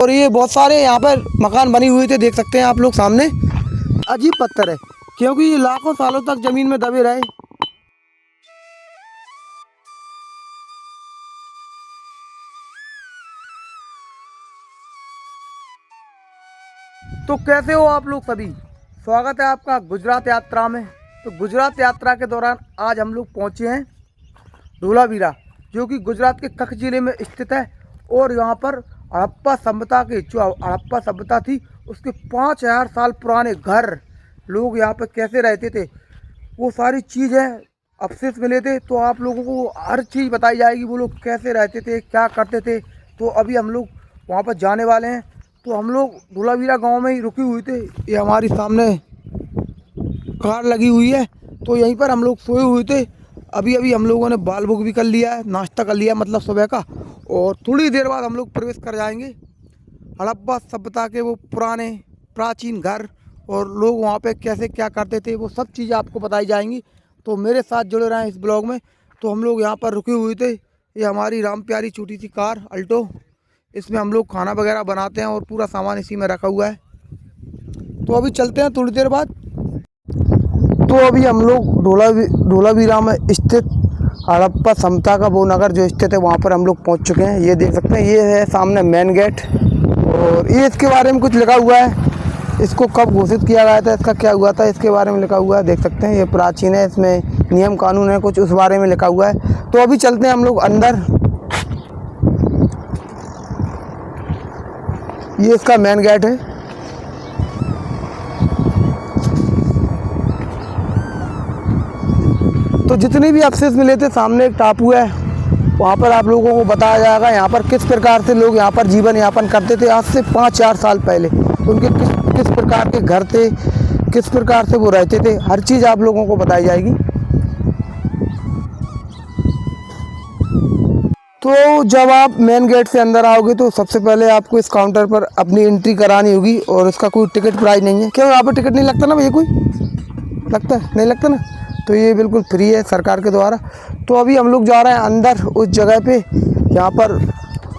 और ये बहुत सारे यहाँ पर मकान बने हुए थे, देख सकते हैं आप लोग सामने। अजीब पत्थर है क्योंकि ये लाखों सालों तक जमीन में दबे रहे। तो कैसे हो आप लोग सभी, स्वागत है आपका गुजरात यात्रा में। तो गुजरात यात्रा के दौरान आज हम लोग पहुँचे हैं धोलावीरा, जो कि गुजरात के कच्छ जिले में स्थित है। और यहाँ पर हड़प्पा सभ्यता के जो हड़प्पा सभ्यता थी उसके 5000 साल पुराने घर, लोग यहाँ पर कैसे रहते थे, वो सारी चीज़ें अवशेष मिले थे। तो आप लोगों को हर चीज़ बताई जाएगी, वो लोग कैसे रहते थे, क्या करते थे। तो अभी हम लोग वहाँ पर जाने वाले हैं। तो हम लोग धोलावीरा गांव में ही रुके हुए थे। ये हमारी सामने कार लगी हुई है, तो यहीं पर हम लोग सोए हुए थे। अभी अभी हम लोगों ने बाल बुक भी कर लिया है, नाश्ता कर लिया मतलब सुबह का। और थोड़ी देर बाद हम लोग प्रवेश कर जाएंगे हड़प्पा सभ्यता के वो पुराने प्राचीन घर, और लोग वहाँ पे कैसे क्या करते थे, वो सब चीज़ें आपको बताई जाएंगी। तो मेरे साथ जुड़े रहें इस ब्लॉग में। तो हम लोग यहाँ पर रुके हुए थे। ये हमारी राम प्यारी छोटी सी कार अल्टो, इसमें हम लोग खाना वगैरह बनाते हैं और पूरा सामान इसी में रखा हुआ है। तो अभी चलते हैं थोड़ी देर बाद। तो अभी हम लोग धोलावीरा में स्थित हड़प्पा सभ्यता का वो नगर जो स्थित है वहाँ पर हम लोग पहुँच चुके हैं। ये देख सकते हैं, ये है सामने मेन गेट। और ये इसके बारे में कुछ लिखा हुआ है, इसको कब घोषित किया गया था, इसका क्या हुआ था, इसके बारे में लिखा हुआ है। देख सकते हैं ये प्राचीन है, इसमें नियम कानून है कुछ उस बारे में लिखा हुआ है। तो अभी चलते हैं हम लोग अंदर। ये इसका मेन गेट है। तो जितने भी अवशेष मिले थे, सामने एक टापू है, वहाँ पर आप लोगों को बताया जाएगा यहाँ पर किस प्रकार से लोग यहाँ पर जीवन यापन करते थे आज से 5000 साल पहले। उनके किस प्रकार के घर थे, किस प्रकार से वो रहते थे, हर चीज़ आप लोगों को बताई जाएगी। तो जब आप मेन गेट से अंदर आओगे तो सबसे पहले आपको इस काउंटर पर अपनी एंट्री करानी होगी, और इसका कोई टिकट प्राइस नहीं है। क्यों, यहाँ पर टिकट नहीं लगता ना भैया? कोई लगता है? नहीं लगता ना। तो ये बिल्कुल फ्री है सरकार के द्वारा। तो अभी हम लोग जा रहे हैं अंदर उस जगह पे, यहाँ पर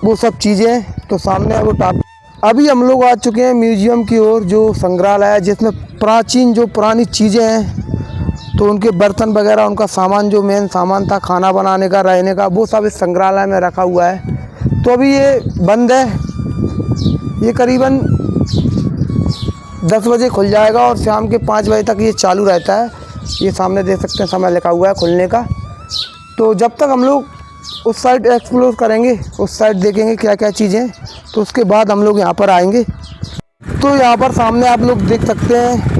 वो सब चीज़ें हैं। तो सामने है वो टाप। अभी हम लोग आ चुके हैं म्यूजियम की ओर, जो संग्रहालय है जिसमें प्राचीन जो पुरानी चीज़ें हैं, तो उनके बर्तन वगैरह, उनका सामान जो मेन सामान था खाना बनाने का, रहने का, वो सब इस संग्रहालय में रखा हुआ है। तो अभी ये बंद है, ये करीबन 10 बजे खुल जाएगा और शाम के 5 बजे तक ये चालू रहता है। ये सामने देख सकते हैं समय लिखा हुआ है खुलने का। तो जब तक हम लोग उस साइड एक्सप्लोर करेंगे, उस साइड देखेंगे क्या क्या चीज़ें, तो उसके बाद हम लोग यहाँ पर आएंगे। तो यहाँ पर सामने आप लोग देख सकते हैं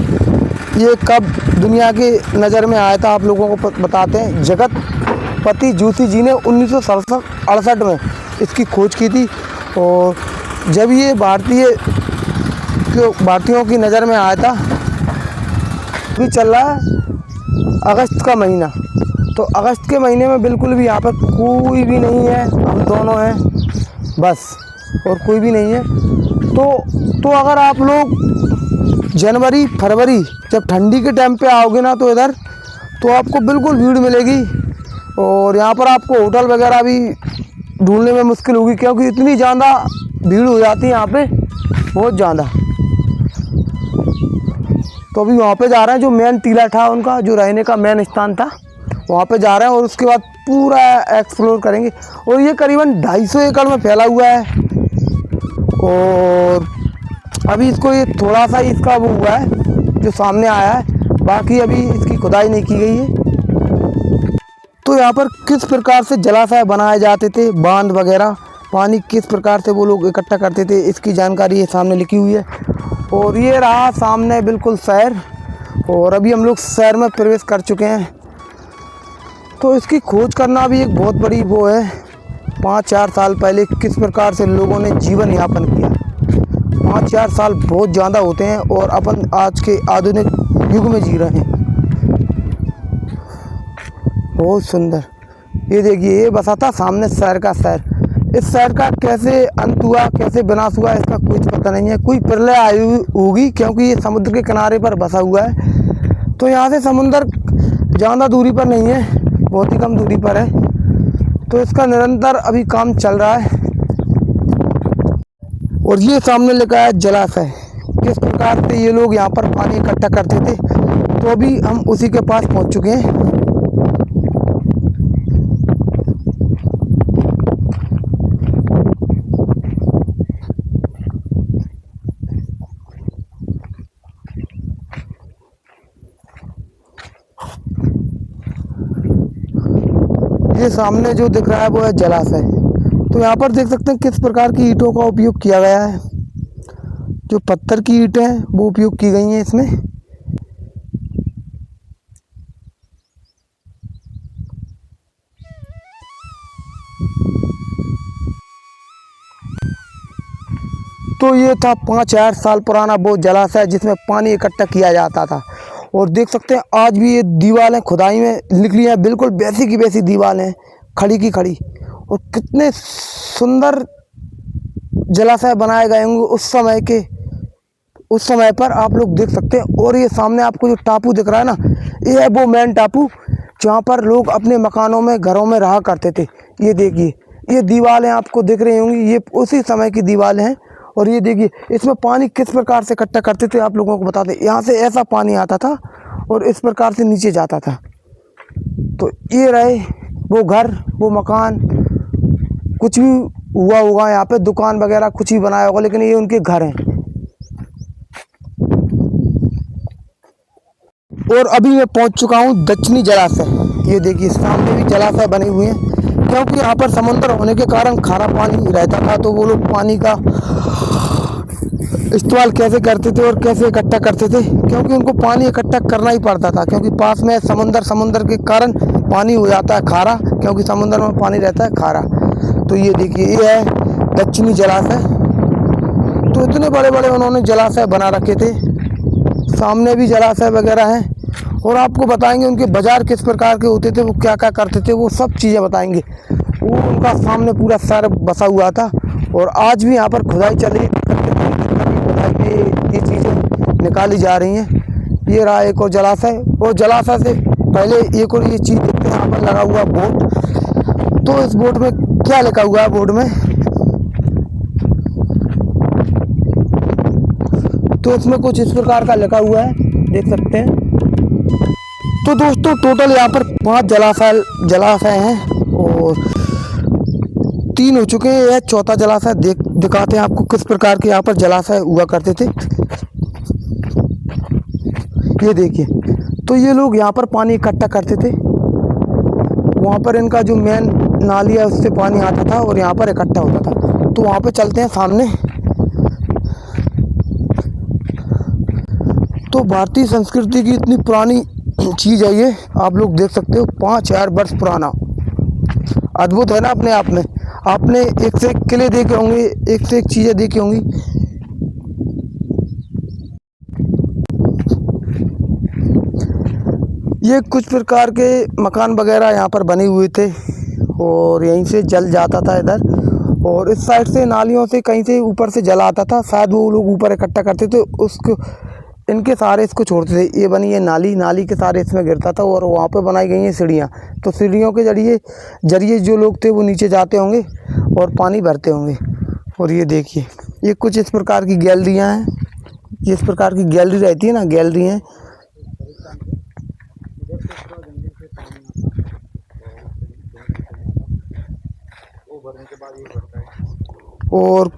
ये कब दुनिया की नज़र में आया था, आप लोगों को बताते हैं। जगतपति जोशी जी ने 1967-68 में इसकी खोज की थी। और जब ये भारतीयों की नज़र में आया था, भी चल रहा है अगस्त का महीना। तो अगस्त के महीने में बिल्कुल भी यहाँ पर कोई भी नहीं है, हम दोनों हैं बस, और कोई भी नहीं है। तो अगर आप लोग जनवरी फरवरी जब ठंडी के टाइम पे आओगे ना, तो इधर तो आपको बिल्कुल भीड़ मिलेगी। और यहाँ पर आपको होटल वगैरह भी ढूंढने में मुश्किल होगी, क्योंकि इतनी ज़्यादा भीड़ हो जाती है यहाँ पे, बहुत ज़्यादा। तो अभी वहाँ पे जा रहे हैं, जो मेन टीला था उनका, जो रहने का मेन स्थान था, वहाँ पे जा रहे हैं। और उसके बाद पूरा एक्सप्लोर करेंगे। और ये करीबन 250 एकड़ में फैला हुआ है। और अभी इसको ये थोड़ा सा इसका वो हुआ है जो सामने आया है, बाकी अभी इसकी खुदाई नहीं की गई है। तो यहाँ पर किस प्रकार से जलाशय बनाए जाते थे, बांध वगैरह, पानी किस प्रकार से वो लोग इकट्ठा करते थे, इसकी जानकारी ये सामने लिखी हुई है। और ये रहा सामने बिल्कुल शहर, और अभी हम लोग शहर में प्रवेश कर चुके हैं। तो इसकी खोज करना भी एक बहुत बड़ी वो है, 5000 साल पहले किस प्रकार से लोगों ने जीवन यापन किया। 5000 साल बहुत ज़्यादा होते हैं, और अपन आज के आधुनिक युग में जी रहे हैं। बहुत सुंदर। ये देखिए, ये बसा था सामने शहर का शहर। इस शहर का कैसे अंत हुआ, कैसे विनाश हुआ, इसका कुछ पता नहीं है। कोई प्रलय आई होगी, क्योंकि ये समुद्र के किनारे पर बसा हुआ है। तो यहाँ से समुद्र ज़्यादा दूरी पर नहीं है, बहुत ही कम दूरी पर है। तो इसका निरंतर अभी काम चल रहा है। और ये सामने लिखा है जलाशय। किस प्रकार से ये लोग यहाँ पर पानी इकट्ठा करते थे, तो अभी हम उसी के पास पहुँच चुके हैं। ये सामने जो दिख रहा है वो है जलाशय। तो यहाँ पर देख सकते हैं किस प्रकार की ईंटों का उपयोग किया गया है। जो पत्थर की ईंटें हैं वो उपयोग की गई हैं इसमें। तो ये था 5000 साल पुराना वो जलाशय जिसमें पानी इकट्ठा किया जाता था। और देख सकते हैं आज भी ये दीवारें खुदाई में निकली हैं, बिल्कुल वैसी की वैसी दीवारें खड़ी की खड़ी। और कितने सुंदर जलाशय बनाए गए होंगे उस समय पर आप लोग देख सकते हैं। और ये सामने आपको जो टापू दिख रहा है ना, ये है वो मेन टापू जहाँ पर लोग अपने मकानों में घरों में रहा करते थे। ये देखिए, ये दीवारें आपको दिख रही होंगी, ये उसी समय की दीवारें हैं। और ये देखिए इसमें पानी किस प्रकार से इकट्ठा करते थे, आप लोगों को बताते। यहाँ से ऐसा पानी आता था और इस प्रकार से नीचे जाता था। तो ये रहे वो घर, वो मकान, कुछ भी हुआ होगा यहाँ पे, दुकान वगैरह कुछ भी बनाया होगा, लेकिन ये उनके घर हैं। और अभी मैं पहुंच चुका हूँ दक्षिणी जलाशय। ये देखिए सामने भी जलाशय बने हुए हैं, क्योंकि यहाँ पर समुद्र होने के कारण खारा पानी रहता था। तो वो लोग पानी का इस्तेमाल कैसे करते थे और कैसे इकट्ठा करते थे, क्योंकि उनको पानी इकट्ठा करना ही पड़ता था, क्योंकि पास में समुद्र के कारण पानी हो जाता है खारा, क्योंकि समुद्र में पानी रहता है खारा। तो ये देखिए ये है दक्षिणी जलाशय। तो इतने बड़े बड़े उन्होंने जलाशय बना रखे थे। सामने भी जलाशय वगैरह हैं और आपको बताएंगे उनके बाजार किस प्रकार के होते थे, वो क्या क्या करते थे, वो सब चीज़ें बताएंगे। वो उनका सामने पूरा शहर बसा हुआ था। और आज भी यहाँ पर खुदाई चल रही है, खुदाई में ये चीज़ें निकाली जा रही हैं। ये रहा एक और जलाशय। और जलाशय से पहले एक और ये चीज़ देखते हैं, यहाँ पर लगा हुआ बोर्ड। तो इस बोर्ड में क्या लिखा हुआ है, बोर्ड में तो इसमें कुछ इस प्रकार का लिखा हुआ है, देख सकते हैं। तो दोस्तों टोटल यहाँ पर 5 जलाशय हैं और 3 हो चुके हैं। यह चौथा जलाशय दिखाते हैं आपको किस प्रकार के यहाँ पर जलाशय हुआ करते थे। ये देखिए, तो ये लोग यहाँ पर पानी इकट्ठा करते थे। वहाँ पर इनका जो मेन नाली है उससे पानी आता था और यहाँ पर इकट्ठा होता था। तो वहाँ पे चलते हैं सामने। तो भारतीय संस्कृति की इतनी पुरानी चीज़ है ये, आप लोग देख सकते हो, 5000 वर्ष पुराना। अद्भुत है ना अपने आप में। आपने एक से एक किले देखे होंगे, एक से एक चीज़ें देखी होंगी। ये कुछ प्रकार के मकान वगैरह यहाँ पर बने हुए थे और यहीं से जल जाता था इधर, और इस साइड से नालियों से कहीं से ऊपर से जल आता था। शायद वो लोग ऊपर इकट्ठा करते थे, उसको इनके सहारे इसको छोड़ते थे। ये बनी है नाली के सहारे इसमें गिरता था। और वहाँ पे बनाई गई हैं सीढ़ियाँ। तो सीढ़ियों के जरिए जो लोग थे वो नीचे जाते होंगे और पानी भरते होंगे। और ये देखिए, ये कुछ इस प्रकार की गैलरियाँ हैं। ये इस प्रकार की गैलरी रहती है ना, गैलरी हैं। और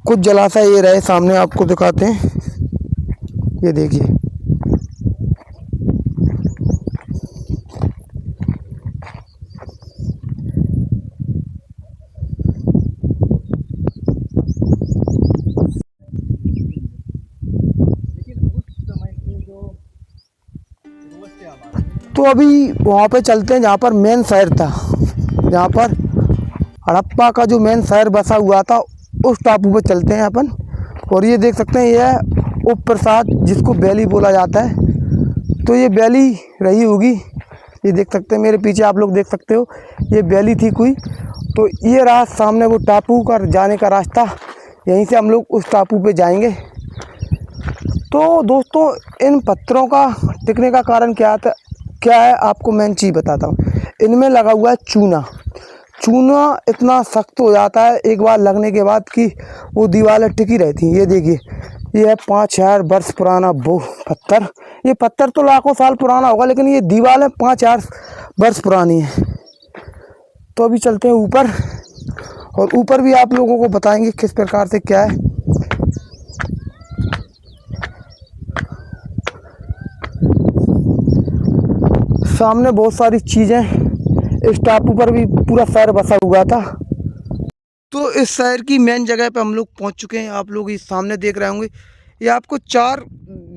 कुछ जलाशय ये रहे सामने, आपको दिखाते हैं। ये देखिए, तो अभी वहाँ पे चलते हैं जहाँ पर मेन शहर था, जहाँ पर हड़प्पा का जो मेन शहर बसा हुआ था, उस टापू पे चलते हैं अपन। और ये देख सकते हैं, ये है उप प्रसाद, जिसको वैली बोला जाता है। तो ये वैली रही होगी, ये देख सकते हैं मेरे पीछे, आप लोग देख सकते हो, ये वैली थी कोई। तो ये रहा सामने वो टापू का जाने का रास्ता, यहीं से हम लोग उस टापू पे जाएंगे। तो दोस्तों इन पत्थरों का टिकने का कारण क्या है, आपको मैं चीज़ बताता हूँ। इनमें लगा हुआ है चूना। चूना इतना सख्त हो जाता है एक बार लगने के बाद कि वो दीवारें टिकी रहती हैं। ये देखिए, ये है 5000 वर्ष पुराना वो पत्थर। ये पत्थर तो लाखों साल पुराना होगा, लेकिन ये दीवारें 5000 वर्ष पुरानी है। तो अभी चलते हैं ऊपर, और ऊपर भी आप लोगों को बताएंगे किस प्रकार से क्या है। सामने बहुत सारी चीज़ें, इस टापू पर भी पूरा शहर बसा हुआ था। तो इस शहर की मेन जगह पे हम लोग पहुंच चुके हैं। आप लोग इस सामने देख रहे होंगे, ये आपको 4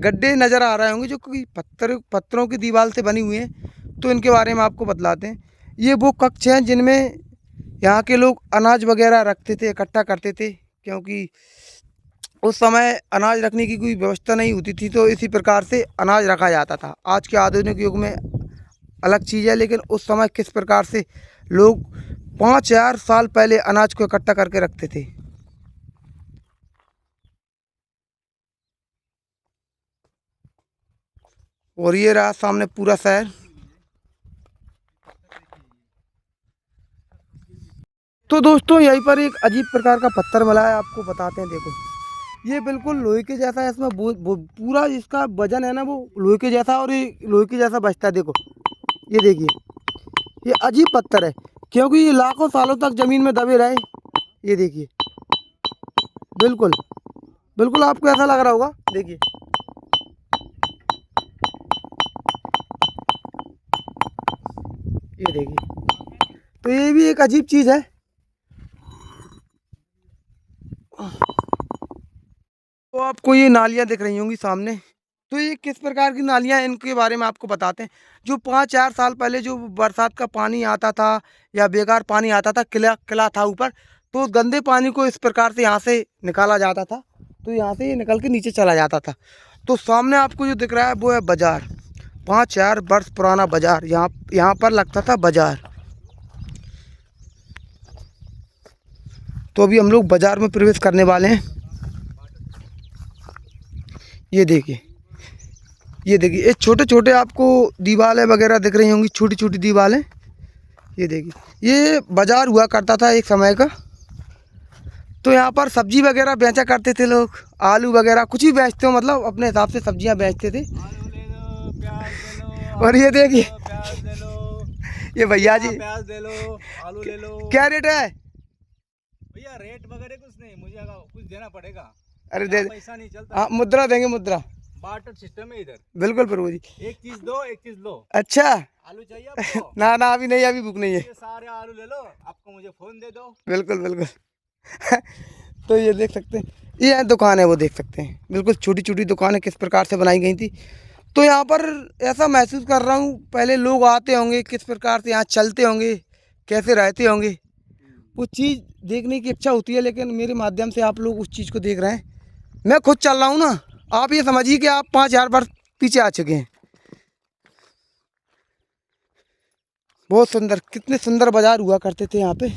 गड्ढे नज़र आ रहे होंगे जो कि पत्थरों की दीवार से बनी हुई हैं। तो इनके बारे में आपको बतलाते हैं। ये वो कक्ष हैं जिनमें यहाँ के लोग अनाज वगैरह रखते थे, इकट्ठा करते थे, क्योंकि उस समय अनाज रखने की कोई व्यवस्था नहीं होती थी। तो इसी प्रकार से अनाज रखा जाता था। आज के आधुनिक युग में अलग चीज़ है, लेकिन उस समय किस प्रकार से लोग 5000 साल पहले अनाज को इकट्ठा करके रखते थे। और ये रहा सामने पूरा शहर। तो दोस्तों, यहीं पर एक अजीब प्रकार का पत्थर मिला है, आपको बताते हैं। देखो, ये बिल्कुल लोहे के जैसा है। इसमें पूरा इसका वजन है ना, वो लोहे के जैसा, और ये लोहे के जैसा बचता है। देखो, ये देखिए, ये अजीब पत्थर है, क्योंकि ये लाखों सालों तक ज़मीन में दबे रहे। ये देखिए, बिल्कुल बिल्कुल आपको ऐसा लग रहा होगा। देखिए, ये देखिए, तो ये भी एक अजीब चीज़ है। तो आपको ये नालियाँ दिख रही होंगी सामने। तो ये किस प्रकार की नालियाँ हैं, इनके बारे में आपको बताते हैं। जो 5-4 साल पहले जो बरसात का पानी आता था, या बेकार पानी आता था, किला था ऊपर, तो उस गंदे पानी को इस प्रकार से यहाँ से निकाला जाता था। तो यहाँ से ये निकल के नीचे चला जाता था। तो सामने आपको जो दिख रहा है वो है बाज़ार। 5000 वर्ष पुराना बाज़ार, यहाँ पर लगता था बाज़ार। तो अभी हम लोग बाज़ार में प्रवेश करने वाले हैं। ये देखिए, ये देखिए, ये छोटे छोटे आपको दीवारें वगैरह दिख रही होंगी, छोटी छोटी दीवारें। ये देखिए, ये बाज़ार हुआ करता था एक समय का। तो यहाँ पर सब्जी वगैरह बेचा करते थे लोग, आलू वगैरह कुछ भी बेचते हो, मतलब अपने हिसाब से सब्जियाँ बेचते थे। और ये देखिए, ये भैया जी, प्याज ले लो, आलू ले लो। क्या रेट है भैया? रेट वगैरह कुछ नहीं, मुझे कुछ देना पड़ेगा। अरे दे, पैसा नहीं चलता। हाँ, मुद्रा देंगे, मुद्रा। बार्टर सिस्टम है इधर। बिल्कुल प्रभु जी। एक चीज दो, एक चीज लो। अच्छा। आलू चाहिए आपको? ना ना, अभी नहीं, अभी भूख नहीं है। ये सारे आलू ले लो, आपको मुझे फोन दे दो। बिल्कुल बिल्कुल। तो ये देख सकते हैं, ये दुकान है, वो देख सकते हैं, बिल्कुल छोटी छोटी दुकानें किस प्रकार से बनाई गई थी। तो यहाँ पर ऐसा महसूस कर रहा हूँ, पहले लोग आते होंगे, किस प्रकार से यहाँ चलते होंगे, कैसे रहते होंगे, वो चीज़ देखने की इच्छा होती है। लेकिन मेरे माध्यम से आप लोग उस चीज़ को देख रहे हैं। मैं खुद चल रहा हूँ ना, आप ये समझिए कि आप 5000 वर्ष पीछे आ चुके हैं। बहुत सुंदर, कितने सुंदर बाज़ार हुआ करते थे यहाँ पे।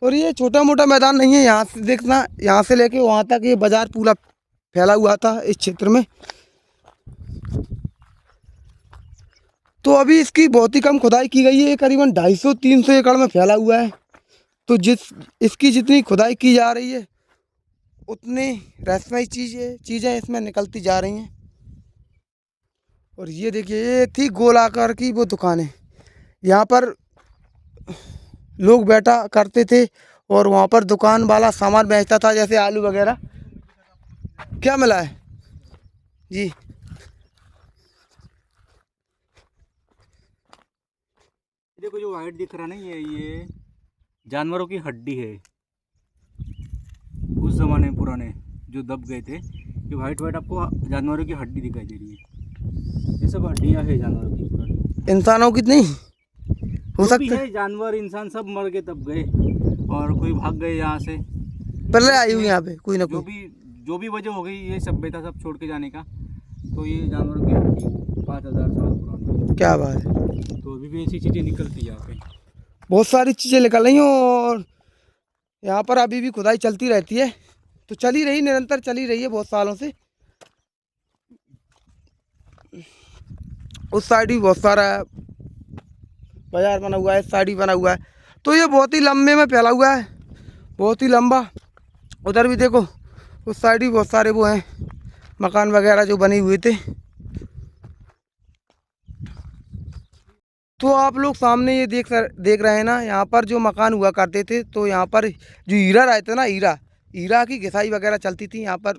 और ये छोटा मोटा मैदान नहीं है, यहाँ से देखना, यहाँ से लेके वहाँ तक ये बाज़ार पूरा फैला हुआ था इस क्षेत्र में। तो अभी इसकी बहुत ही कम खुदाई की गई है, ये करीबन 250-300 एकड़ में फैला हुआ है। तो इसकी जितनी खुदाई की जा रही है, उतनी रहस्यमयी चीज़ें इसमें निकलती जा रही हैं। और ये देखिए, ये थी गोल आकार की वो दुकानें, यहाँ पर लोग बैठा करते थे, और वहाँ पर दुकान वाला सामान बेचता था, जैसे आलू वगैरह। क्या मिला है जी? देखो, जो वाइट दिख रहा नहीं है, ये जानवरों की हड्डी है। उस जमाने पुराने जो दब गए थे, ये वाइट वाइट आपको जानवरों की हड्डी दिखाई दे रही है। ये सब हड्डियाँ है जानवरों की पुरानी। इंसानों की नहीं हो सकता है, जानवर इंसान सब मर गए तब गए, और कोई भाग गए यहाँ से। पहले आई हुई यहाँ पे कोई ना कोई। जो भी वजह हो गई ये सभ्यता सब छोड़ के जाने का, तो ये जानवरों की हड्डी 5000 साल पुरानी। क्या बात है। तो अभी भी ऐसी चीज़ें निकलती है यहाँ पे, बहुत सारी चीज़ें निकल रही हैं, और यहाँ पर अभी भी खुदाई चलती रहती है। तो चली रही, निरंतर चली रही है बहुत सालों से। उस साइड भी बहुत सारा बाजार बना हुआ है, साइड भी बना हुआ है। तो ये बहुत ही लंबे में फैला हुआ है, बहुत ही लंबा। उधर भी देखो, उस साइड भी बहुत सारे वो हैं मकान वगैरह जो बने हुए थे। तो आप लोग सामने ये देख रहे हैं ना, यहाँ पर जो मकान हुआ करते थे, तो यहाँ पर जो हीरा रहते ना, हीरा की घिसाई वगैरह चलती थी यहाँ पर,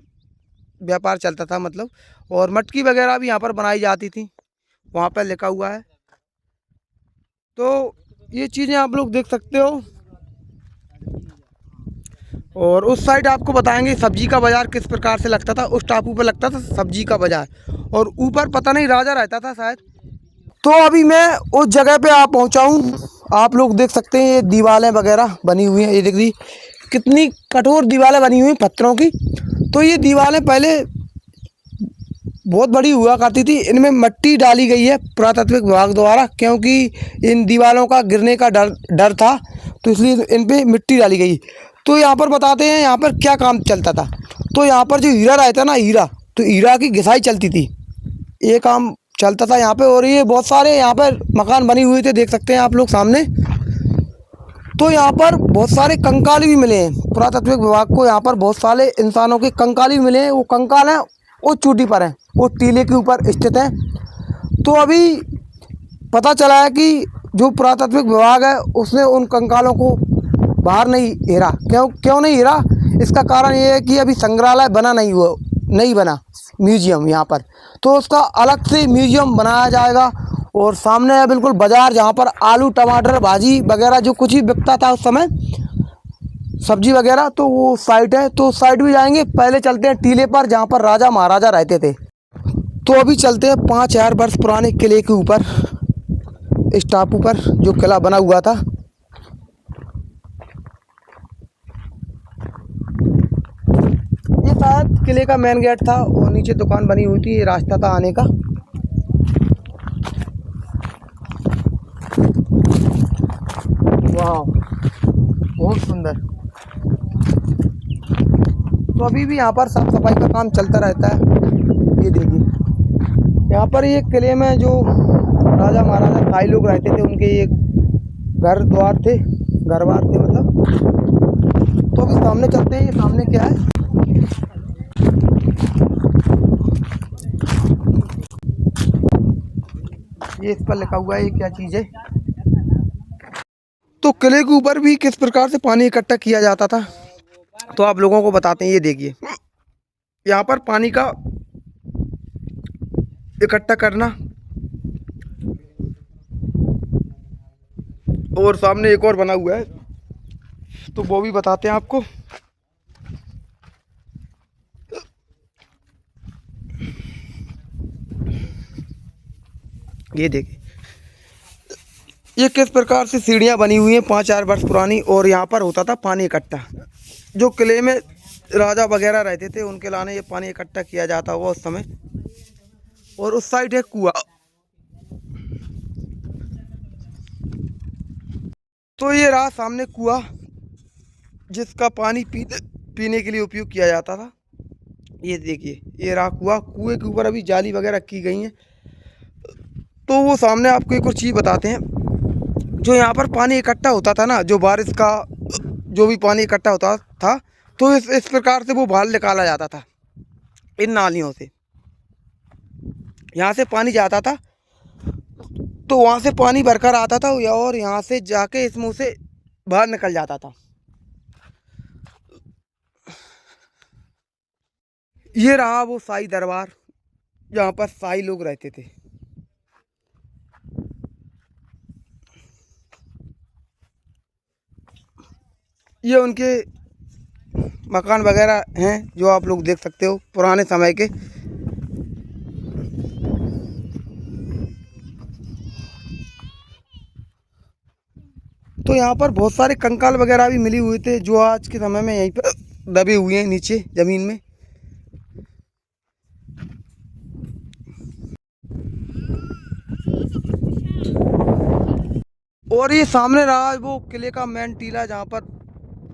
व्यापार चलता था मतलब। और मटकी वगैरह भी यहाँ पर बनाई जाती थी, वहाँ पर लिखा हुआ है। तो ये चीज़ें आप लोग देख सकते हो। और उस साइड आपको बताएंगे सब्जी का बाज़ार किस प्रकार से लगता था। उस टापू पर लगता था सब्जी का बाज़ार, और ऊपर पता नहीं राजा रहता था शायद। तो अभी मैं उस जगह पे पहुंचा हूँ। आप लोग देख सकते हैं ये दीवारें वगैरह बनी हुई हैं, ये देख ली कितनी कठोर दीवारें बनी हुई हैं पत्थरों की। तो ये दीवारें पहले बहुत बड़ी हुआ करती थी, इनमें मिट्टी डाली गई है पुरातत्व विभाग द्वारा, क्योंकि इन दीवारों का गिरने का डर था, तो इसलिए इन पे मिट्टी डाली गई। तो यहाँ पर बताते हैं यहाँ पर क्या काम चलता था। तो यहाँ पर जो हीरा रहता ना, तो हीरा की घिसाई चलती थी, ये काम चलता था यहाँ पे। और ये बहुत सारे यहाँ पर मकान बने हुए थे, देख सकते हैं आप लोग सामने। तो यहाँ पर बहुत सारे कंकाल भी मिले हैं पुरातत्व विभाग को, यहाँ पर बहुत सारे इंसानों के कंकाल भी मिले हैं। वो कंकाल हैं वो चोटी पर हैं, वो टीले के ऊपर स्थित हैं। तो अभी पता चला है कि जो पुरातत्व विभाग है उसने उन कंकालों को बाहर नहीं हेरा। क्यों नहीं हेरा, इसका कारण ये है कि अभी संग्रहालय नहीं बना म्यूजियम यहाँ पर। तो उसका अलग से म्यूजियम बनाया जाएगा। और सामने है बिल्कुल बाज़ार, जहाँ पर आलू टमाटर भाजी वगैरह जो कुछ भी बिकता था उस समय, सब्जी वगैरह, तो वो साइट है। तो साइट भी जाएंगे। पहले चलते हैं टीले पर, जहाँ पर राजा महाराजा रहते थे। तो अभी चलते हैं 5000 वर्ष पुराने किले के ऊपर, इस टापू पर जो किला बना हुआ था। ये शायद किले का मेन गेट था, और नीचे दुकान बनी हुई थी, ये रास्ता था आने का। वाह, बहुत सुंदर। तो अभी भी यहाँ पर साफ सफाई का काम चलता रहता है। ये देखिए, यहाँ पर ये किले में जो राजा महाराजा भाई लोग रहते थे, उनके ये घर द्वार थे, घरबार थे मतलब। तो अभी सामने चलते हैं। ये सामने क्या है, ये इस पर लिखा हुआ है, ये क्या चीज़ है। तो किले के ऊपर भी किस प्रकार से पानी इकट्ठा किया जाता था, तो आप लोगों को बताते हैं। ये देखिए, यहाँ पर पानी का इकट्ठा करना। और सामने एक और बना हुआ है, तो वो भी बताते हैं आपको। ये देखिए, ये किस प्रकार से सीढ़ियाँ बनी हुई हैं 5000 वर्ष पुरानी। और यहाँ पर होता था पानी इकट्ठा, जो किले में राजा वगैरह रहते थे उनके लाने ये पानी इकट्ठा किया जाता हुआ उस समय। और उस साइड है कुआं। तो ये रहा सामने कुआं, जिसका पानी पीने के लिए उपयोग किया जाता था। ये देखिए, ये रहा कुआं। कुएं के ऊपर अभी जाली वगैरह की गई हैं। तो वो सामने आपको एक और चीज़ बताते हैं। जो यहाँ पर पानी इकट्ठा होता था ना, जो बारिश का जो भी पानी इकट्ठा होता था, तो इस प्रकार से वो बाहर निकाला जाता था इन नालियों से। यहाँ से पानी जाता था, तो वहाँ से पानी भरकर आता था, और यहाँ से जाके इस मुंह से बाहर निकल जाता था। ये रहा वो शाही दरबार, जहाँ पर शाही लोग रहते थे। ये उनके मकान वगैरह हैं, जो आप लोग देख सकते हो पुराने समय के। तो यहाँ पर बहुत सारे कंकाल वगैरह भी मिली हुए थे, जो आज के समय में यहीं पर दबे हुए हैं नीचे ज़मीन में। और ये सामने रहा वो किले का मेन टीला, जहाँ पर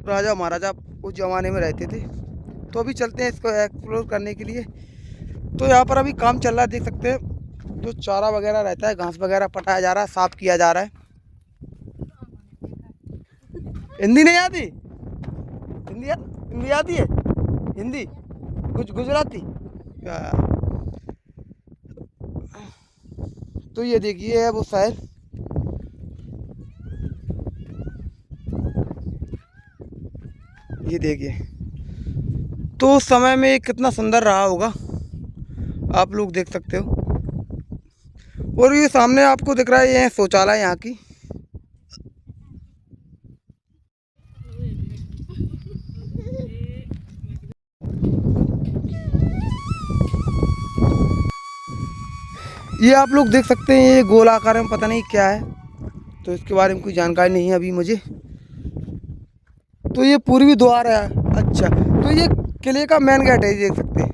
राजा महाराजा उस ज़माने में रहते थे। तो अभी चलते हैं इसको एक्सप्लोर करने के लिए। तो यहाँ पर अभी काम चल रहा है, देख सकते हैं। जो चारा वगैरह रहता है, घास वगैरह पटाया जा रहा है, साफ़ किया जा रहा है। हिंदी नहीं आती? हिंदी आती है? हिंदी कुछ गुजराती क्या? तो ये देखिए वो शहर, ये देखिए तो उस समय में कितना सुंदर रहा होगा, आप लोग देख सकते हो। और ये सामने आपको दिख रहा है, ये है शौचालय यहाँ की। ये आप लोग देख सकते हैं, ये गोल आकार में पता नहीं क्या है, तो इसके बारे में कोई जानकारी नहीं है अभी मुझे। तो ये पूर्वी द्वार है। अच्छा, तो ये किले का मेन गेट है, ये देख सकते हैं।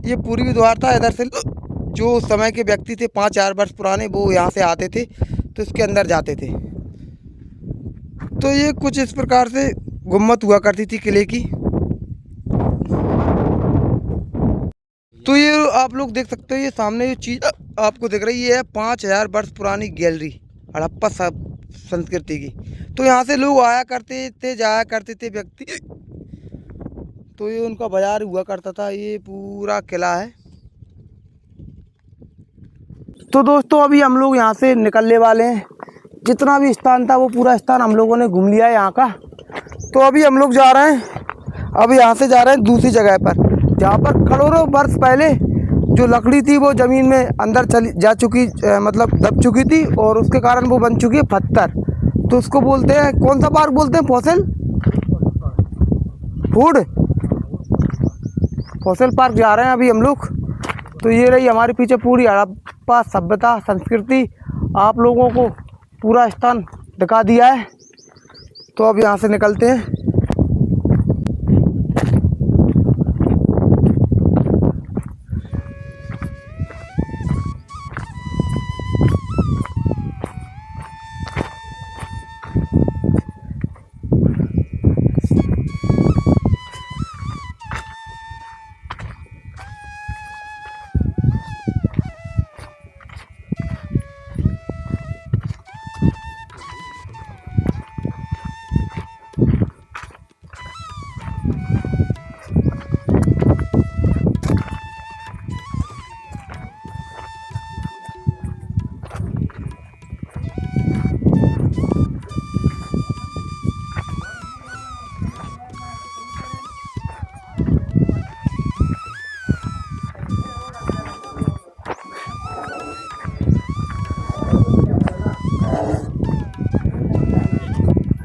ये पूर्वी द्वार था, इधर से जो उस समय के व्यक्ति थे 5,000 वर्ष पुराने, वो यहाँ से आते थे तो इसके अंदर जाते थे। तो ये कुछ इस प्रकार से गुम्मत हुआ करती थी किले की। तो ये आप लोग देख सकते हो, ये सामने जो चीज़ आपको दिख रही है 5,000 वर्ष पुरानी गैलरी हड़प्पा संस्कृति की। तो यहाँ से लोग आया करते थे, जाया करते थे व्यक्ति, तो ये उनका बाजार हुआ करता था। ये पूरा किला है। तो दोस्तों अभी हम लोग यहाँ से निकलने वाले हैं। जितना भी स्थान था वो पूरा स्थान हम लोगों ने घूम लिया है यहाँ का। तो अभी हम लोग जा रहे हैं, अभी यहाँ से जा रहे हैं दूसरी जगह पर, जहाँ पर करोड़ों वर्ष पहले जो लकड़ी थी वो ज़मीन में अंदर चली जा चुकी, मतलब दब चुकी थी, और उसके कारण वो बन चुकी है पत्थर। तो उसको बोलते हैं, कौन सा पार्क बोलते हैं? फॉसिल पार्क जा रहे हैं अभी हम लोग। तो ये रही हमारे पीछे पूरी हड़प्पा सभ्यता संस्कृति, आप लोगों को पूरा स्थान दिखा दिया है। तो अब यहाँ से निकलते हैं।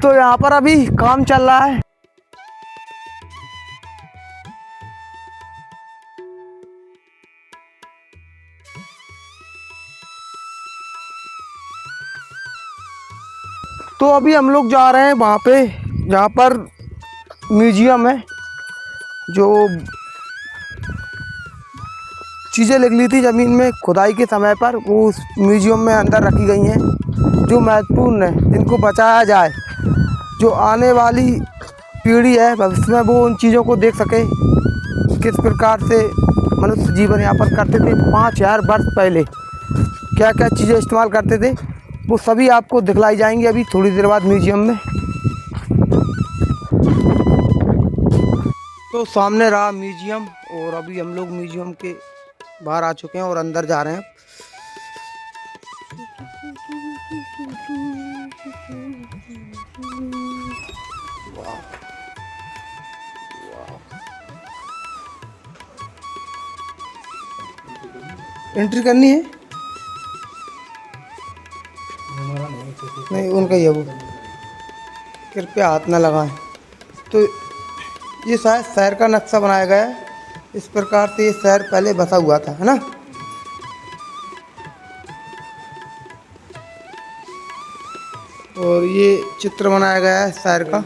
तो यहाँ पर अभी काम चल रहा है। तो अभी हम लोग जा रहे हैं वहाँ पे जहाँ पर म्यूजियम है, जो चीज़ें निकली थी ज़मीन में खुदाई के समय पर, वो उस म्यूजियम में अंदर रखी गई हैं, जो महत्वपूर्ण है, जिनको बचाया जाए। जो आने वाली पीढ़ी है भविष्य में, वो उन चीज़ों को देख सके, किस प्रकार से मनुष्य जीवन यापन करते थे 5,000 वर्ष पहले, क्या क्या चीज़ें इस्तेमाल करते थे, वो सभी आपको दिखलाई जाएंगी अभी थोड़ी देर बाद म्यूजियम में। तो सामने रहा म्यूजियम, और अभी हम लोग म्यूजियम के बाहर आ चुके हैं और अंदर जा रहे हैं। एंट्री करनी है? नहीं, उनका ही है वो, कृपया हाथ न लगाएं। तो ये शायद शहर का नक्शा बनाया गया है, इस प्रकार से ये शहर पहले बसा हुआ था, है ना। और ये चित्र बनाया गया है शहर का।